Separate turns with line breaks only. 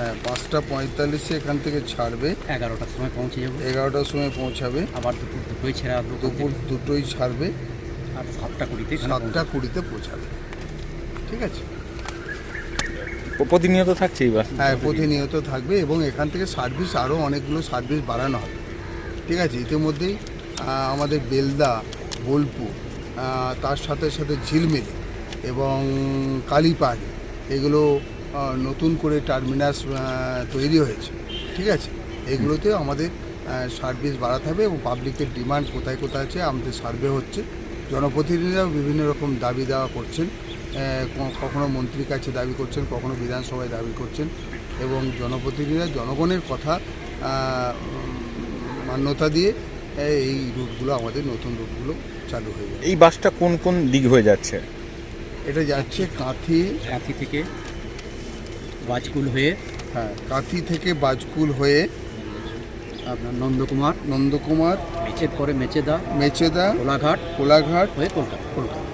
হ্যাঁ 5:45 এখান থেকে ছাড়বে,
11টার সময় পৌঁছে যাবো।
11টার সময় পৌঁছাবে,
আবার দুপুর 2টোয় ছেড়ে আসবো।
দুপুর 2টোয় ছাড়বে,
আর 7টা 20
7:20 পৌঁছাবে। ঠিক আছে,
প্রতিনিয়ত থাকছে এই বাস?
হ্যাঁ প্রতিনিয়ত থাকবে এবং এখান থেকে সার্ভিস আরও অনেকগুলো সার্ভিস বাড়ানো হবে। ঠিক আছে, ইতিমধ্যেই আমাদের বেলদা, বোলপুর, তার সাথে সাথে ঝিলমিলি এবং কালীপাড়ি এগুলো নতুন করে টার্মিনাস তৈরি হয়েছে। ঠিক আছে, এগুলোতে আমাদের সার্ভিস বাড়াতে হবে এবং পাবলিকের ডিমান্ড কোথায় কোথায় আছে আমাদের সার্ভে হচ্ছে। জনপ্রতিনিধিরাও বিভিন্ন রকম দাবি দেওয়া করছেন, কখনো মন্ত্রীর কাছে দাবি করছেন, কখনো বিধানসভায় দাবি করছেন এবং জনপ্রতিনিধিরা জনগণের কথা মান্যতা দিয়ে এই রুটগুলো, আমাদের নতুন রুটগুলো চালু হয়ে যাবে।
এই বাসটা কোন কোন দিক হয়ে যাচ্ছে?
এটা যাচ্ছে কাঁথি
থেকে বাজকুল হয়ে,
হ্যাঁ কাঁথি থেকে বাজকুল হয়ে
আপনার নন্দকুমার,
নন্দকুমার,
মেচেদ করে মেচেদা,
মেচেদা,
কোলাঘাট
কোলাঘাট
হয়ে কলকাতা।
কলকাতা।